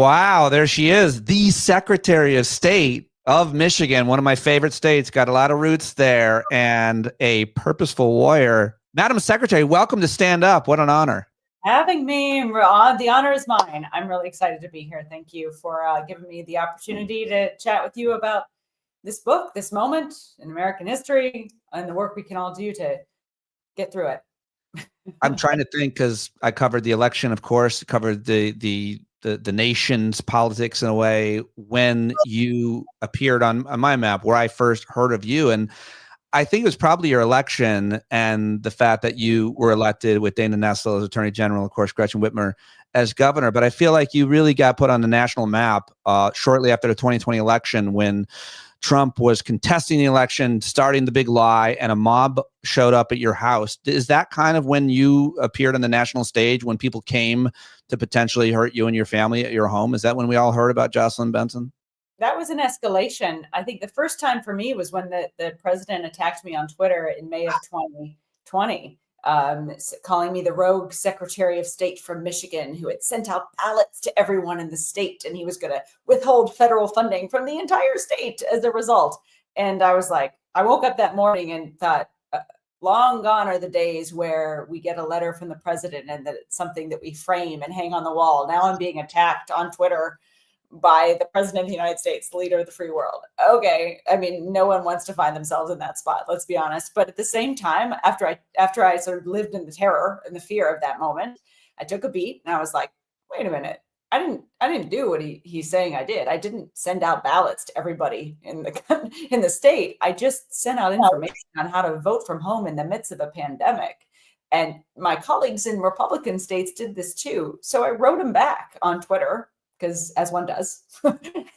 Wow, there she is, the Secretary of State of Michigan, one of my favorite states, got a lot of roots there, and a purposeful warrior. Madam Secretary, welcome to Stand Up. What an honor. Having me, the honor is mine. I'm really excited to be here. Thank you for giving me the opportunity to chat with you about this book, this moment in American history, and the work we can all do to get through it. I'm trying to think, because I covered the election, of course, covered the nation's politics in a way when you appeared on my map, where I first heard of you. And I think it was probably your election and the fact that you were elected with Dana Nessel as Attorney General, of course, Gretchen Whitmer as governor. But I feel like you really got put on the national map shortly after the 2020 election, when Trump was contesting the election, starting the big lie, and a mob showed up at your house. Is that kind of when you appeared on the national stage, when people came to potentially hurt you and your family at your home? Is that when we all heard about Jocelyn Benson? That was an escalation. I think the first time for me was when the president attacked me on Twitter in May of 2020, calling me the rogue Secretary of State from Michigan who had sent out ballots to everyone in the state, and he was going to withhold federal funding from the entire state as a result. And I was like, I woke up that morning and thought, long gone are the days where we get a letter from the president and that it's something that we frame and hang on the wall. Now I'm being attacked on Twitter by the president of the United States, the leader of the free world. Okay. I mean, no one wants to find themselves in that spot, let's be honest. But at the same time, after I sort of lived in the terror and the fear of that moment, I took a beat and I was like, wait a minute. I didn't do what he's saying I did. I didn't send out ballots to everybody in the state. I just sent out information on how to vote from home in the midst of a pandemic. And my colleagues in Republican states did this too. So I wrote him back on Twitter, because as one does,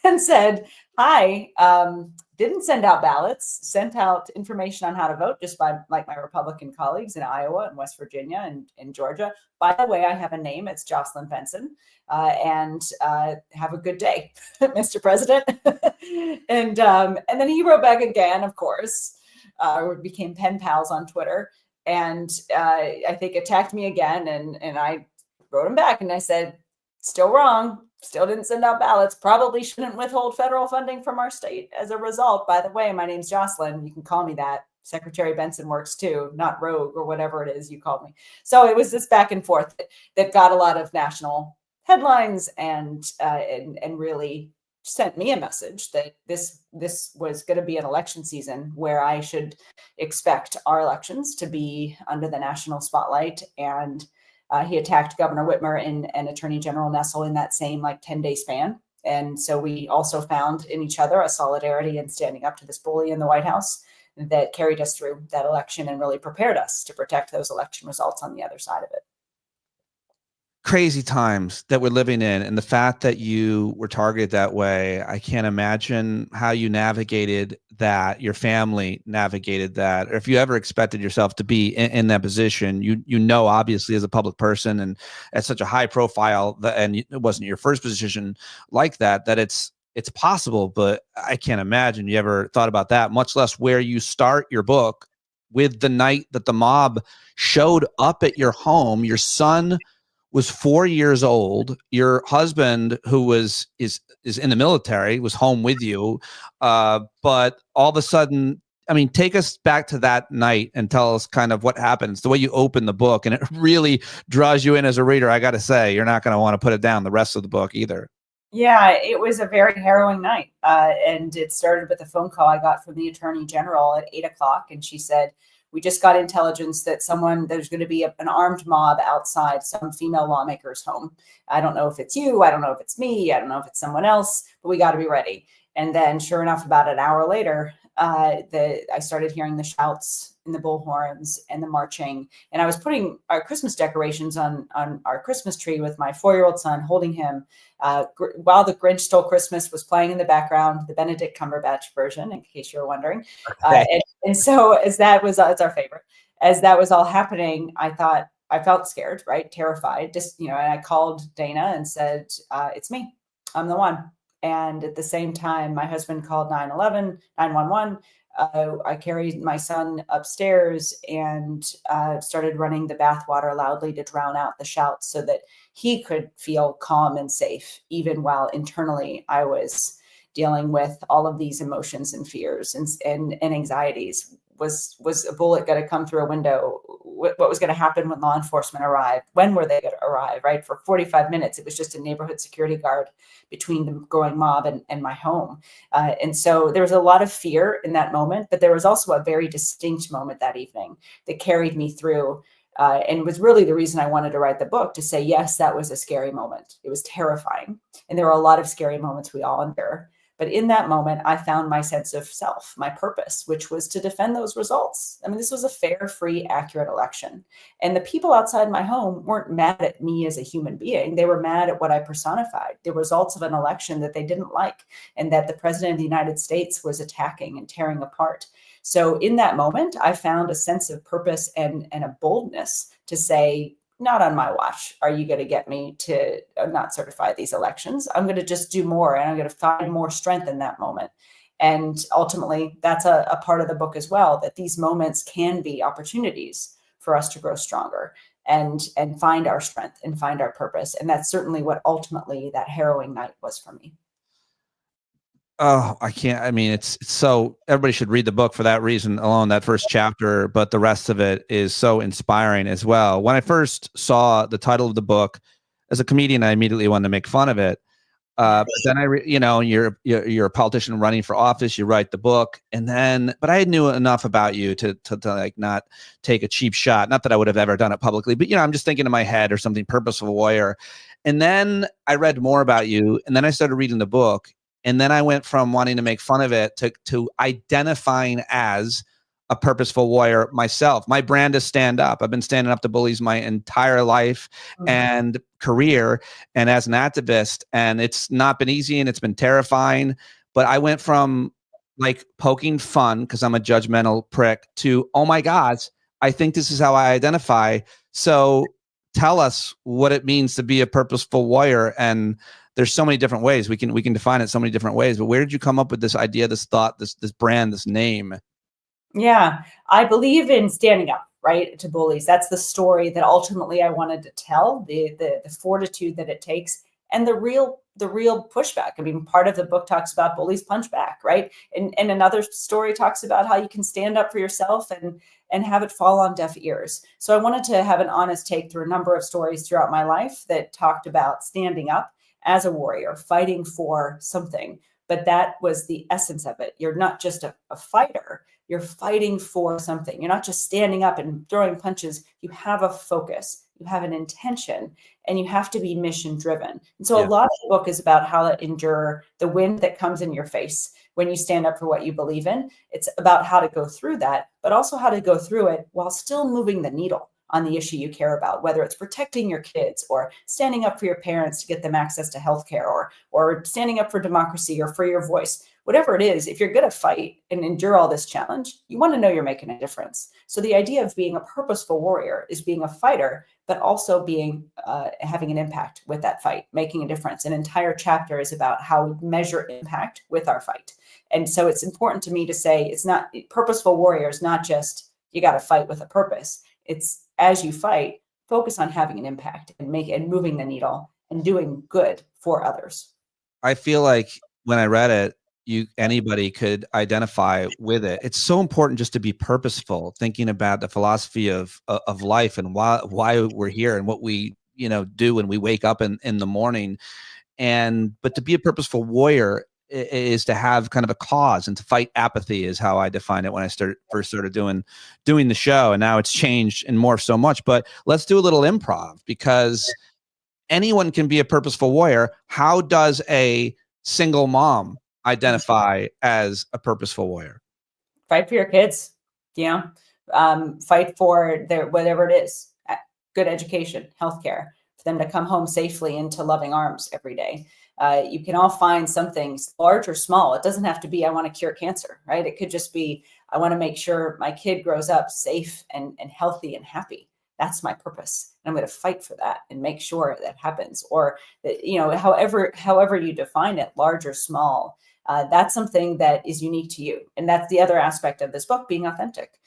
and said, hi, didn't send out ballots, sent out information on how to vote just by like my Republican colleagues in Iowa and West Virginia and in Georgia. By the way, I have a name, it's Jocelyn Benson, and have a good day, Mr. President. And then he wrote back again, of course, we became pen pals on Twitter, and I think attacked me again. And I wrote him back and I said, still wrong. Still didn't send out ballots. Probably shouldn't withhold federal funding from our state as a result. By the way, my name's Jocelyn. You can call me that. Secretary Benson works too, not rogue or whatever it is you called me. So it was this back and forth that got a lot of national headlines and really sent me a message that this was going to be an election season where I should expect our elections to be under the national spotlight. And he attacked Governor Whitmer and Attorney General Nessel in that same 10-day span. And so we also found in each other a solidarity in standing up to this bully in the White House that carried us through that election and really prepared us to protect those election results on the other side of it. Crazy times that we're living in, and the fact that you were targeted that way, I can't imagine how you navigated that, your family navigated that, or if you ever expected yourself to be in that position. You know, obviously, as a public person and at such a high profile, and it wasn't your first position like that, that it's possible, but I can't imagine you ever thought about that, much less where you start your book with the night that the mob showed up at your home. Your son was 4 years old. Your husband, who is in the military, was home with you. But all of a sudden, I mean, take us back to that night and tell us kind of what happened. It's the way you open the book, and it really draws you in as a reader. I got to say, you're not going to want to put it down the rest of the book either. Yeah, it was a very harrowing night. And it started with a phone call I got from the Attorney General at 8 o'clock. And she said, we just got intelligence that there's going to be an armed mob outside some female lawmaker's home. I don't know if it's you. I don't know if it's me. I don't know if it's someone else, but we got to be ready. And then sure enough, about an hour later, I started hearing the shouts and the bullhorns and the marching. And I was putting our Christmas decorations on our Christmas tree with my 4-year-old son, holding him while The Grinch Stole Christmas was playing in the background, the Benedict Cumberbatch version, in case you were wondering. Okay. And so as that was, it's our favorite, as that was all happening, I felt scared, right? Terrified, and I called Dana and said, it's me, I'm the one. And at the same time, my husband called 911. I carried my son upstairs and started running the bathwater loudly to drown out the shouts so that he could feel calm and safe, even while internally I was dealing with all of these emotions and fears and anxieties. Was a bullet going to come through a window? What was going to happen when law enforcement arrived? When were they going to arrive? Right? For 45 minutes, it was just a neighborhood security guard between the growing mob and my home. And so there was a lot of fear in that moment, but there was also a very distinct moment that evening that carried me through and was really the reason I wanted to write the book, to say, yes, that was a scary moment. It was terrifying. And there are a lot of scary moments we all endure. But in that moment, I found my sense of self, my purpose, which was to defend those results. I mean, this was a fair, free, accurate election. And the people outside my home weren't mad at me as a human being. They were mad at what I personified, the results of an election that they didn't like, and that the president of the United States was attacking and tearing apart. So in that moment, I found a sense of purpose and a boldness to say, not on my watch are you going to get me to not certify these elections. I'm going to just do more, and I'm going to find more strength in that moment. And ultimately, that's a part of the book as well, that these moments can be opportunities for us to grow stronger and find our strength and find our purpose. And that's certainly what ultimately that harrowing night was for me. Oh, I can't. I mean, it's so, everybody should read the book for that reason alone, that first chapter, but the rest of it is so inspiring as well. When I first saw the title of the book, as a comedian, I immediately wanted to make fun of it. But then you're a politician running for office, you write the book, and then, but I knew enough about you to like not take a cheap shot. Not that I would have ever done it publicly, but I'm just thinking in my head or something, Purposeful Warrior. And then I read more about you, and then I started reading the book. And then I went from wanting to make fun of it to identifying as a purposeful warrior myself. My brand is stand up. I've been standing up to bullies my entire life and career, and as an activist, and it's not been easy and it's been terrifying. But I went from like poking fun because I'm a judgmental prick to, oh my gosh, I think this is how I identify. So tell us what it means to be a purposeful warrior. And there's so many different ways we can define it so many different ways, but where did you come up with this idea, this thought, this brand, this name? Yeah, I believe in standing up, right, to bullies. That's the story that ultimately I wanted to tell, the fortitude that it takes, and the real pushback. I mean, part of the book talks about bullies punch back, right? And another story talks about how you can stand up for yourself and have it fall on deaf ears. So I wanted to have an honest take through a number of stories throughout my life that talked about standing up as a warrior, fighting for something. But that was the essence of it. You're not just a fighter, you're fighting for something. You're not just standing up and throwing punches. You have a focus, you have an intention, and you have to be mission driven. And so a lot of the book is about how to endure the wind that comes in your face when you stand up for what you believe in. It's about how to go through that, but also how to go through it while still moving the needle on the issue you care about, whether it's protecting your kids or standing up for your parents to get them access to healthcare, or standing up for democracy or for your voice. Whatever it is, if you're going to fight and endure all this challenge, you want to know you're making a difference. So the idea of being a purposeful warrior is being a fighter, but also being having an impact with that fight, making a difference. An entire chapter is about how we measure impact with our fight. And so it's important to me to say, it's not purposeful warrior is not just you got to fight with a purpose. It's as you fight, focus on having an impact and moving the needle and doing good for others. I feel like when I read it, anybody could identify with it. It's so important just to be purposeful, thinking about the philosophy of life and why we're here and what we do when we wake up in the morning. But to be a purposeful warrior is to have kind of a cause, and to fight apathy is how I define it when I first started doing the show. And now it's changed and morphed so much. But let's do a little improv, because anyone can be a purposeful warrior. How does a single mom identify as a purposeful warrior? Fight for your kids, fight for their whatever it is, good education, healthcare, for them to come home safely into loving arms every day. You can all find something large or small. It doesn't have to be, I want to cure cancer, right? It could just be, I want to make sure my kid grows up safe and healthy and happy. That's my purpose. And I'm going to fight for that and make sure that happens. Or that, however you define it, large or small, That's something that is unique to you. And that's the other aspect of this book, being authentic.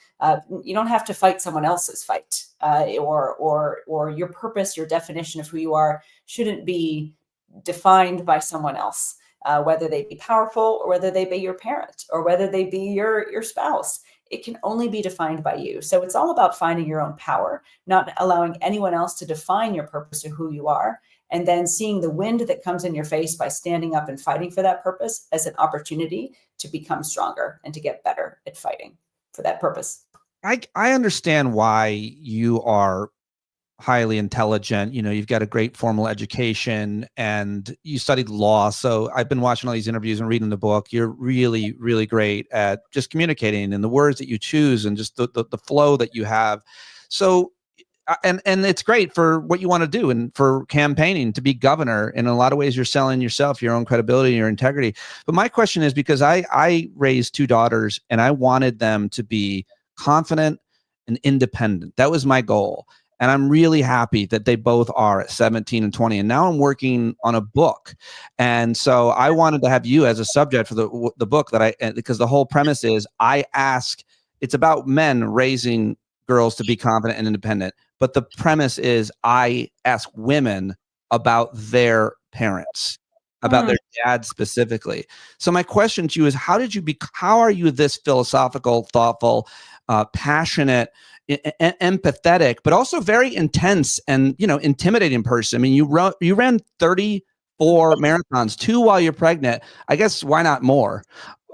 You don't have to fight someone else's fight, or your purpose, your definition of who you are shouldn't be defined by someone else, whether they be powerful or whether they be your parent or whether they be your spouse. It can only be defined by you. So it's all about finding your own power, not allowing anyone else to define your purpose or who you are, and then seeing the wind that comes in your face by standing up and fighting for that purpose as an opportunity to become stronger and to get better at fighting for that purpose. I understand why you are highly intelligent. You know, you've got a great formal education and you studied law. So I've been watching all these interviews and reading the book. You're really, really great at just communicating and the words that you choose and just the flow that you have. So and it's great for what you want to do and for campaigning to be governor. In a lot of ways, you're selling yourself, your own credibility, your integrity. But my question is, because I raised two daughters and I wanted them to be confident and independent. That was my goal. And I'm really happy that they both are at 17 and 20. And now I'm working on a book. And so I wanted to have you as a subject for the book because the whole premise is it's about men raising girls to be confident and independent. But the premise is I ask women about their parents, about their dad specifically. So my question to you is, how are you this philosophical, thoughtful, passionate, empathetic, but also very intense and, intimidating person? I mean, you ran 34 marathons, 2 while you're pregnant. I guess why not more?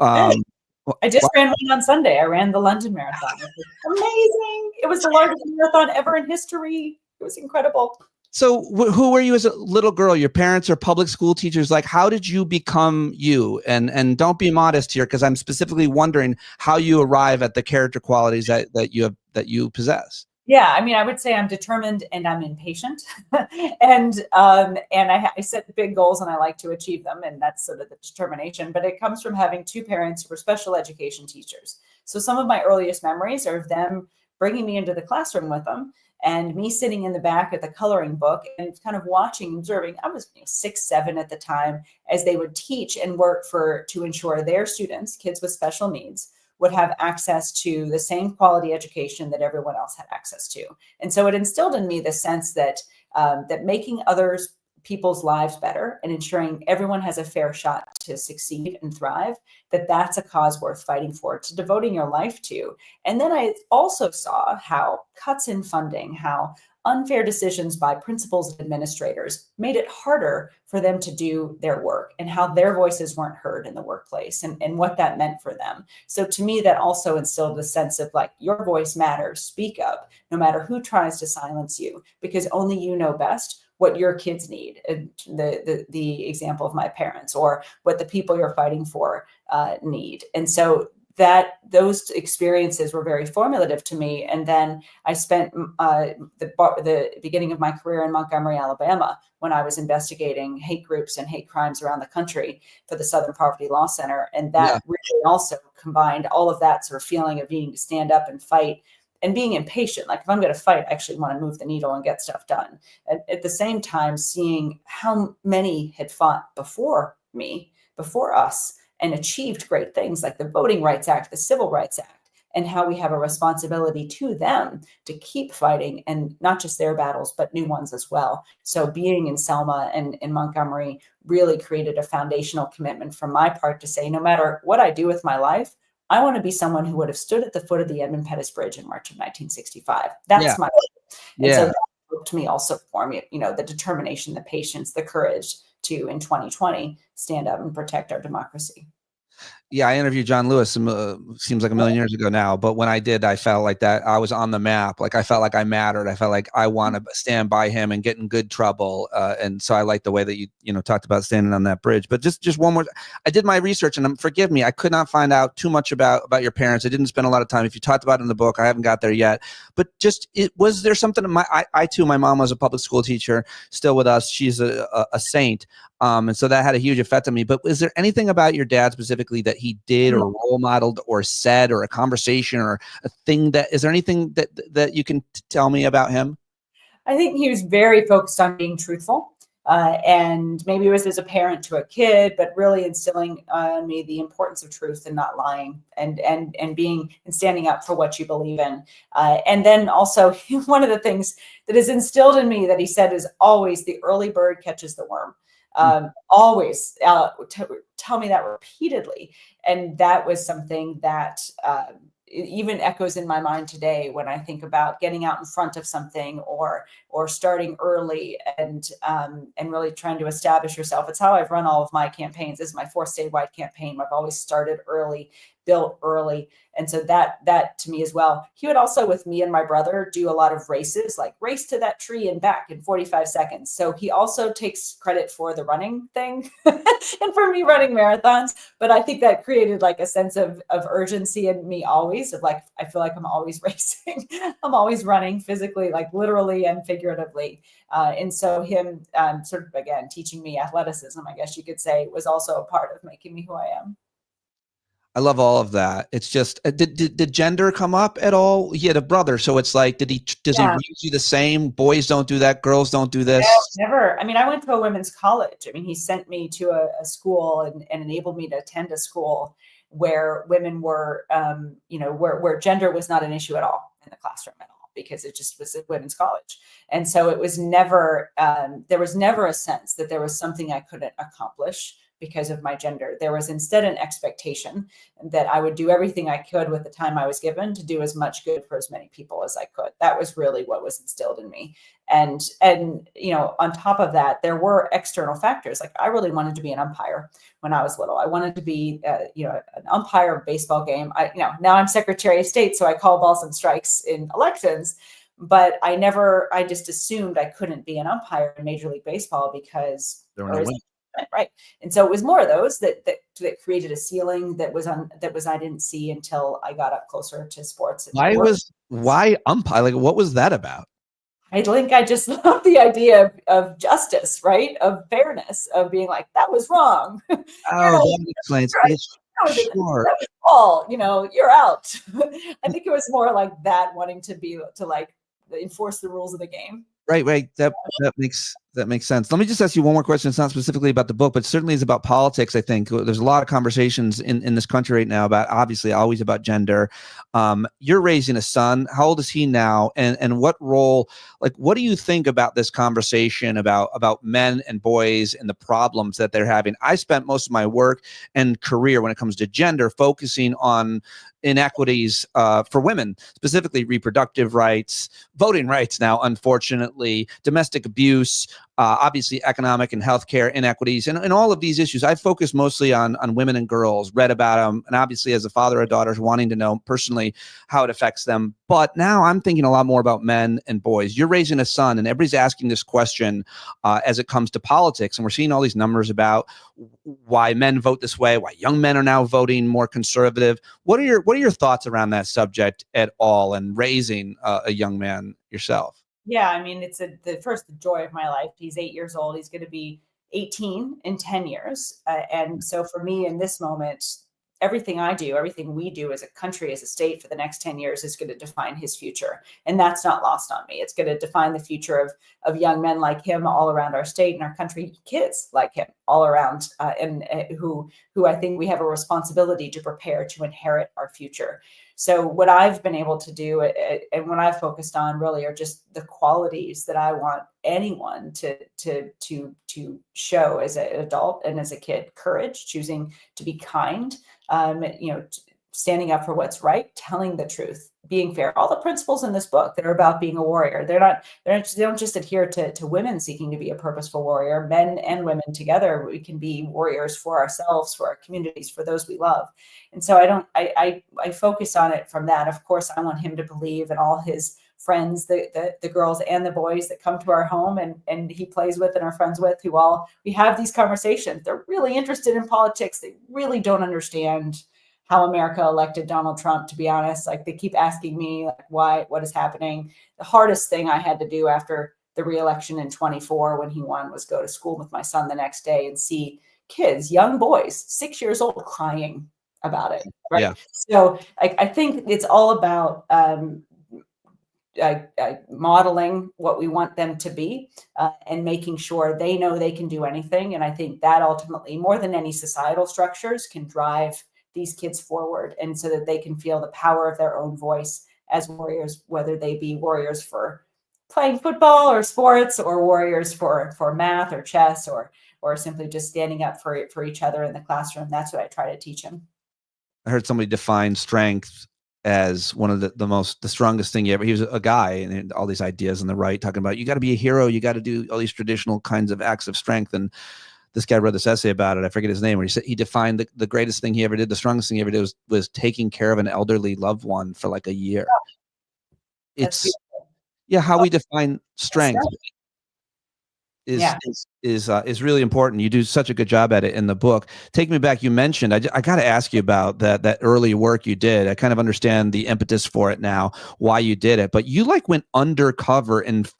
I just ran one on Sunday. I ran the London Marathon. It was amazing. It was the largest marathon ever in history. It was incredible. So who were you as a little girl? Your parents are public school teachers. Like, how did you become you? And don't be modest here, because I'm specifically wondering how you arrive at the character qualities that you possess. Yeah, I mean, I would say I'm determined and I'm impatient, and I set big goals and I like to achieve them, and that's sort of the determination. But it comes from having two parents who were special education teachers. So some of my earliest memories are of them bringing me into the classroom with them, and me sitting in the back at the coloring book and kind of watching, observing. I was 6, 7 at the time, as they would teach and work to ensure their students, kids with special needs, would have access to the same quality education that everyone else had access to. And so it instilled in me the sense that that making people's lives better and ensuring everyone has a fair shot to succeed and thrive, that's a cause worth fighting for, to devoting your life to. And then I also saw how cuts in funding, how unfair decisions by principals and administrators made it harder for them to do their work, and how their voices weren't heard in the workplace, and what that meant for them. So to me, that also instilled a sense of, like, your voice matters, speak up, no matter who tries to silence you, because only you know best what your kids need. The example of my parents, or what the people you're fighting for need. And so those experiences were very formative to me. And then I spent the beginning of my career in Montgomery, Alabama, when I was investigating hate groups and hate crimes around the country for the Southern Poverty Law Center. And that really also combined all of that sort of feeling of needing to stand up and fight, and being impatient. Like, if I'm going to fight, I actually want to move the needle and get stuff done. And at the same time, seeing how many had fought before me, before us, and achieved great things like the Voting Rights Act, the Civil Rights Act, and how we have a responsibility to them to keep fighting, and not just their battles, but new ones as well. So being in Selma and in Montgomery really created a foundational commitment from my part to say, no matter what I do with my life, I want to be someone who would have stood at the foot of the Edmund Pettus Bridge in March of 1965. That's my goal. And so that helped me also form, the determination, the patience, the courage to, in 2020, stand up and protect our democracy. Yeah, I interviewed John Lewis, seems like a million years ago now, but when I did, I felt like that I was on the map. Like, I felt like I mattered. I felt like I want to stand by him and get in good trouble. And so I like the way that you talked about standing on that bridge. But just one more, I did my research, and forgive me, I could not find out too much about your parents. I didn't spend a lot of time. If you talked about it in the book, I haven't got there yet. But was there something? I too, my mom was a public school teacher, still with us. She's a saint. And so that had a huge effect on me. But is there anything about your dad specifically that he did or role modeled or said, or a conversation or a thing is there anything that you can tell me about him? I think he was very focused on being truthful. And maybe it was as a parent to a kid, but really instilling on me the importance of truth and not lying, and being and standing up for what you believe in. And then also one of the things that is instilled in me that he said is always the early bird catches the worm. Always tell me that repeatedly. And that was something that it even echoes in my mind today when I think about getting out in front of something, or starting early, and really trying to establish yourself. It's how I've run all of my campaigns. This is my fourth statewide campaign. I've always started early, built early. And so that to me as well. He would also, with me and my brother, do a lot of races, like race to that tree and back in 45 seconds. So he also takes credit for the running thing and for me running marathons. But I think that created like a sense of urgency in me always, of like, I feel like I'm always racing. I'm always running physically, like literally and figuratively. And so him sort of, again, teaching me athleticism, I guess you could say, was also a part of making me who I am. I love all of that. It's just, did gender come up at all? He had a brother, so it's like, does he raise you the same? Boys don't do that, girls don't do this. No, never. I mean, I went to a women's college. I mean, he sent me to a school and enabled me to attend a school where women were, where gender was not an issue at all in the classroom at all, because it just was a women's college. And so it was never, there was never a sense that there was something I couldn't accomplish because of my gender. There was instead an expectation that I would do everything I could with the time I was given to do as much good for as many people as I could. That was really what was instilled in me. And on top of that, there were external factors. Like, I really wanted to be an umpire when I was little. I wanted to be, an umpire of a baseball game. Now I'm Secretary of State, so I call balls and strikes in elections. But I just assumed I couldn't be an umpire in Major League Baseball because there were no women. Right. And so it was more of those that created a ceiling that was I didn't see until I got up closer to sports. Why umpire? Like, what was that about? I think I just love the idea of justice, right? Of fairness, of being like, that was wrong. Oh, that explains. Right. Sure. That was all, you're out. I think it was more like that, wanting to like enforce the rules of the game. Right. That makes sense. Let me just ask you one more question. It's not specifically about the book, but certainly is about politics. I think there's a lot of conversations in this country right now about, obviously, always about gender. You're raising a son. How old is he now? And what role, like, what do you think about this conversation about men and boys and the problems that they're having? I spent most of my work and career when it comes to gender focusing on inequities for women, specifically reproductive rights, voting rights now, unfortunately, domestic abuse, obviously economic and healthcare inequities, and all of these issues. I focus mostly on women and girls, read about them, and obviously as a father of daughters, wanting to know personally how it affects them. But now I'm thinking a lot more about men and boys. You're raising a son, and everybody's asking this question as it comes to politics, and we're seeing all these numbers about why men vote this way, why young men are now voting more conservative. What are your thoughts around that subject at all, and raising a young man yourself? Yeah, I mean, it's the joy of my life. He's 8 years old. He's going to be 18 in 10 years. And so for me in this moment, everything I do, everything we do as a country, as a state for the next 10 years is going to define his future. And that's not lost on me. It's going to define the future of young men like him all around our state and our country, kids like him all around, and who I think we have a responsibility to prepare to inherit our future. So what I've been able to do, and what I've focused on really, are just the qualities that I want anyone to show as an adult and as a kid: courage, choosing to be kind, standing up for what's right, telling the truth, being fair. All the principles in this book that are about being a warrior. They don't just adhere to women seeking to be a purposeful warrior. Men and women together, we can be warriors for ourselves, for our communities, for those we love. And so I focus on it from that. Of course, I want him to believe in all his friends, the girls and the boys that come to our home and he plays with and are friends with, we have these conversations. They're really interested in politics. They really don't understand how America elected Donald Trump, to be honest. Like, they keep asking me, like, what is happening? The hardest thing I had to do after the re-election in 24 when he won was go to school with my son the next day and see kids, young boys, 6 years old, crying about it. Right. Yeah. So I think it's all about modeling what we want them to be, and making sure they know they can do anything. And I think that ultimately, more than any societal structures, can drive these kids forward, and so that they can feel the power of their own voice as warriors, whether they be warriors for playing football or sports, or warriors for math or chess, or simply just standing up for each other in the classroom. That's what I try to teach them. I heard somebody define strength as one of the strongest thing you ever. He was a guy and all these ideas on the right talking about you got to be a hero, you got to do all these traditional kinds of acts of strength. And this guy wrote this essay about it. I forget his name, where he said he defined the greatest thing he ever did, the strongest thing he ever did was taking care of an elderly loved one for like a year. That's It's how we define strength yeah. is really important. You do such a good job at it in the book. Take me back. You mentioned, I got to ask you about that early work you did. I kind of understand the impetus for it now, why you did it, but you like went undercover and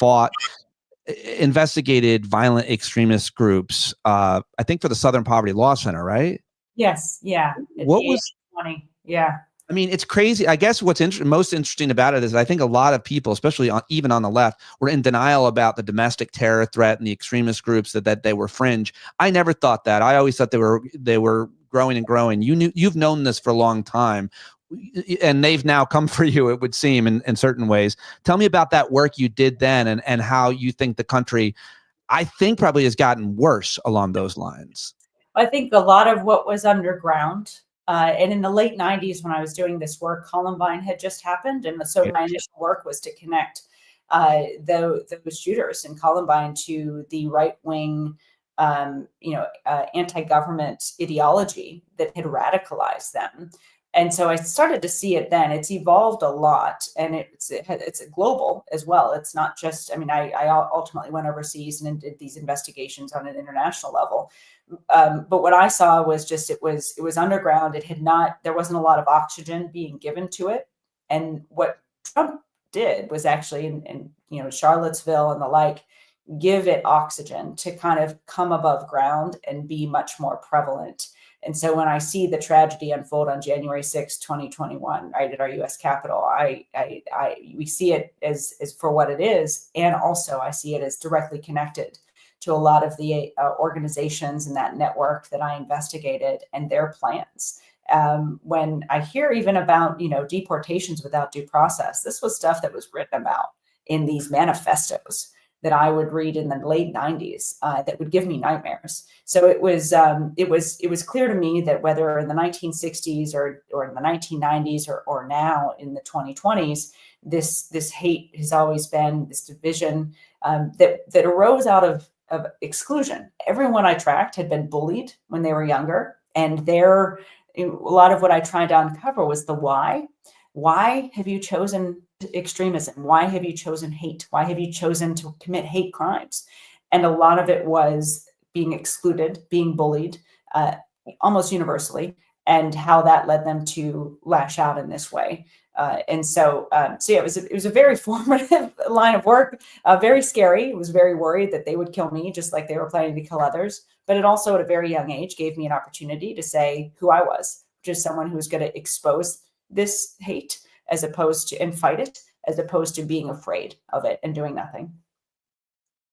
investigated violent extremist groups. I think for the Southern Poverty Law Center, right? Yes. Yeah. What was 20? Yeah. I mean, it's crazy. I guess what's most interesting about it is I think a lot of people, especially even on the left, were in denial about the domestic terror threat and the extremist groups that they were fringe. I never thought that. I always thought they were growing and growing. You've known this for a long time, and they've now come for you, it would seem, in certain ways. Tell me about that work you did then, and how you think the country, I think, probably has gotten worse along those lines. I think a lot of what was underground, and in the late 90s, when I was doing this work, Columbine had just happened. And so my initial work was to connect those shooters in Columbine to the right-wing, anti-government ideology that had radicalized them. And so I started to see it then. It's evolved a lot, and it's global as well. It's not just, I mean, I ultimately went overseas and did these investigations on an international level. But what I saw was just, it was underground. There wasn't a lot of oxygen being given to it. And what Trump did was actually, in Charlottesville and the like, give it oxygen to kind of come above ground and be much more prevalent. And so when I see the tragedy unfold on January 6, 2021, right at our U.S. Capitol, we see it as for what it is. And also I see it as directly connected to a lot of the organizations in that network that I investigated and their plans. When I hear even about, deportations without due process, this was stuff that was written about in these manifestos that I would read in the late 90s, that would give me nightmares. So it was clear to me that whether in the 1960s or in the 1990s or now in the 2020s, this hate has always been this division, that arose out of exclusion. Everyone I tracked had been bullied when they were younger, and a lot of what I tried to uncover was the why. Why have you chosen extremism? Why have you chosen hate? Why have you chosen to commit hate crimes? And a lot of it was being excluded, being bullied, almost universally, and how that led them to lash out in this way. So yeah, it was a very formative line of work, very scary. I was very worried that they would kill me, just like they were planning to kill others. But it also, at a very young age, gave me an opportunity to say who I was, which is someone who was going to expose this hate and fight it, as opposed to being afraid of it and doing nothing.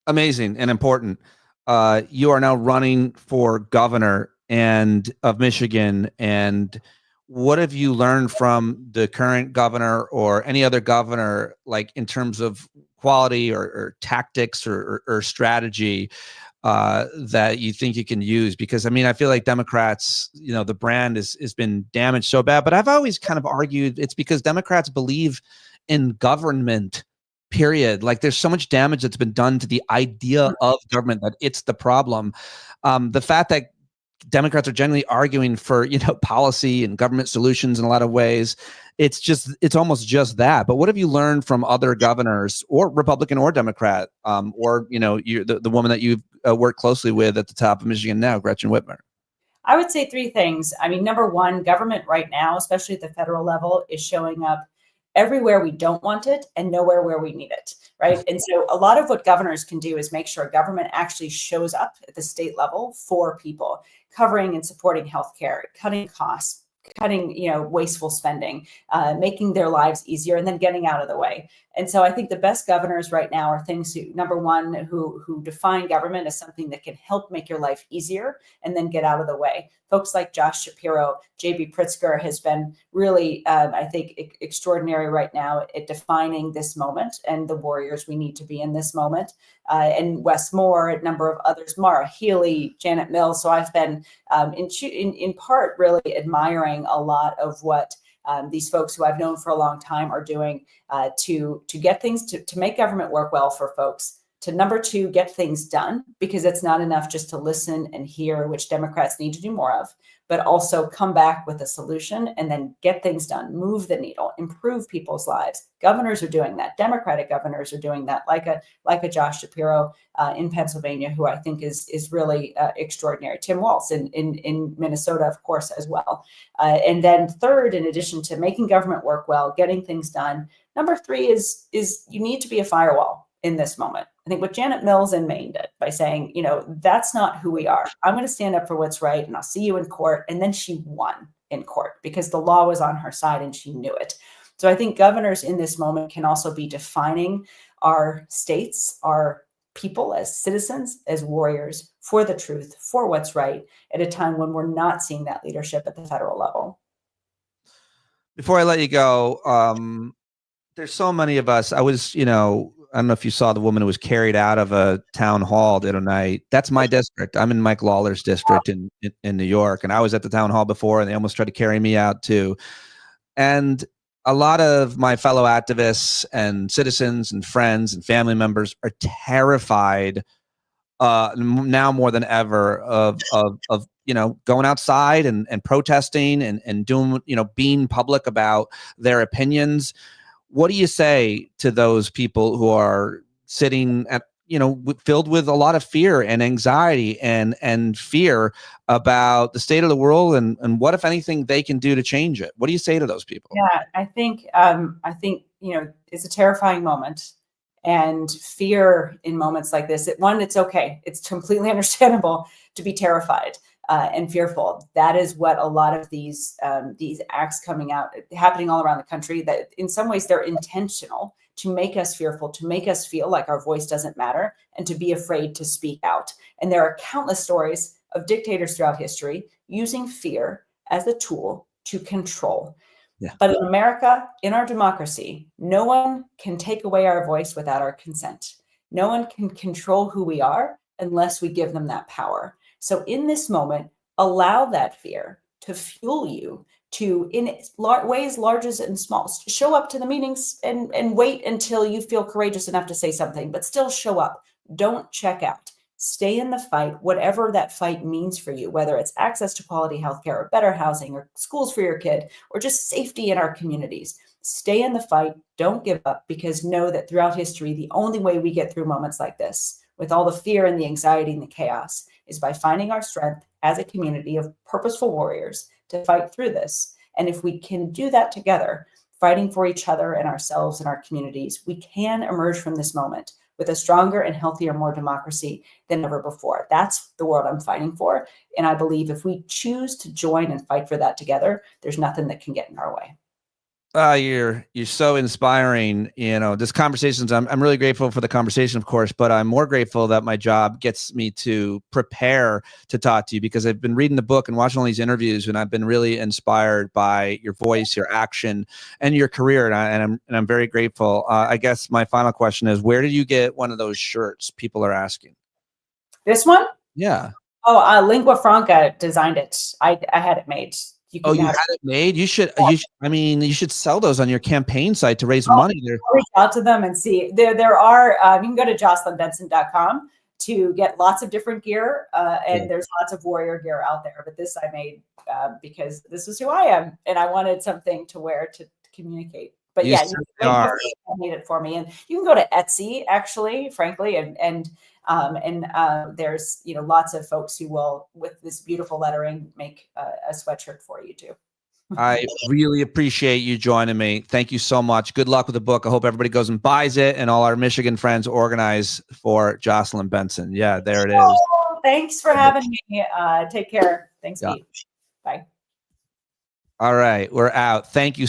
Amazing and important. You are now running for governor of Michigan. And what have you learned from the current governor or any other governor, like in terms of quality or tactics or strategy, that you think you can use? Because I mean, I feel like Democrats, the brand has been damaged so bad, but I've always kind of argued it's because Democrats believe in government, period. Like there's so much damage that's been done to the idea of government that it's the problem. The fact that Democrats are generally arguing for, policy and government solutions in a lot of ways, it's almost just that. But what have you learned from other governors, or Republican or Democrat, or the woman that you've worked closely with at the top of Michigan now, Gretchen Whitmer? I would say three things. I mean, number one, government right now, especially at the federal level, is showing up everywhere we don't want it and nowhere where we need it, right? And so a lot of what governors can do is make sure government actually shows up at the state level for people, covering and supporting healthcare, cutting costs, cutting wasteful spending, making their lives easier, and then getting out of the way. And so I think the best governors right now are things who, number one, who define government as something that can help make your life easier and then get out of the way. Folks like Josh Shapiro, J.B. Pritzker has been really, I think, extraordinary right now at defining this moment and the warriors we need to be in this moment. And Wes Moore, a number of others, Mara Healy, Janet Mills. So I've been in part really admiring a lot of what these folks who I've known for a long time are doing to get things to make government work well for folks. To number two, get things done, because it's not enough just to listen and hear, which Democrats need to do more of, but also come back with a solution and then get things done, move the needle, improve people's lives. Governors are doing that. Democratic governors are doing that, like a Josh Shapiro in Pennsylvania, who I think is really extraordinary. Tim Walz in Minnesota, of course, as well. And then third, in addition to making government work well, getting things done, number three is you need to be a firewall in this moment. I think what Janet Mills in Maine did by saying, that's not who we are. I'm going to stand up for what's right and I'll see you in court. And then she won in court because the law was on her side and she knew it. So I think governors in this moment can also be defining our states, our people as citizens, as warriors for the truth, for what's right, at a time when we're not seeing that leadership at the federal level. Before I let you go, there's so many of us. I was, I don't know if you saw the woman who was carried out of a town hall the other night. That's my district. I'm in Mike Lawler's district in New York. And I was at the town hall before and they almost tried to carry me out too. And a lot of my fellow activists and citizens and friends and family members are terrified now more than ever of going outside and protesting and doing, being public about their opinions. What do you say to those people who are sitting at, filled with a lot of fear and anxiety and fear about the state of the world and what, if anything, they can do to change it? What do you say to those people? Yeah, I think, it's a terrifying moment, and fear in moments like this. It's okay. It's completely understandable to be terrified and fearful. That is what a lot of these acts happening all around the country, that in some ways they're intentional to make us fearful, to make us feel like our voice doesn't matter, and to be afraid to speak out. And there are countless stories of dictators throughout history using fear as a tool to control. Yeah. But in America, in our democracy, no one can take away our voice without our consent. No one can control who we are unless we give them that power. So in this moment, allow that fear to fuel you to, in ways large and small, show up to the meetings and wait until you feel courageous enough to say something, but still show up. Don't check out. Stay in the fight, whatever that fight means for you, whether it's access to quality healthcare or better housing or schools for your kid or just safety in our communities. Stay in the fight. Don't give up, because know that throughout history, the only way we get through moments like this, with all the fear and the anxiety and the chaos, is by finding our strength as a community of purposeful warriors to fight through this. And if we can do that together, fighting for each other and ourselves and our communities, we can emerge from this moment with a stronger and healthier, more democracy than ever before. That's the world I'm fighting for. And I believe if we choose to join and fight for that together, there's nothing that can get in our way. You're so inspiring. This conversations, I'm really grateful for the conversation, of course, but I'm more grateful that my job gets me to prepare to talk to you, because I've been reading the book and watching all these interviews, and I've been really inspired by your voice, your action, and your career. And I'm very grateful. I guess my final question is, where did you get one of those shirts people are asking? This one? Yeah. Oh, Lingua Franca designed it. I had it made. You had it made? You should sell those on your campaign site to raise money there. I'll reach out to them and see. There are, you can go to jocelynbenson.com to get lots of different gear, and there's lots of warrior gear out there. But this I made because this is who I am, and I wanted something to wear to communicate. But you made it for me, and you can go to Etsy, actually, frankly, and there's lots of folks who will, with this beautiful lettering, make a sweatshirt for you too. I really appreciate you joining me. Thank you so much. Good luck with the book. I hope everybody goes and buys it, and all our Michigan friends organize for Jocelyn Benson. Yeah, there it is. Thanks for having me. Take care. Thanks, Pete. Bye. All right, we're out. Thank you.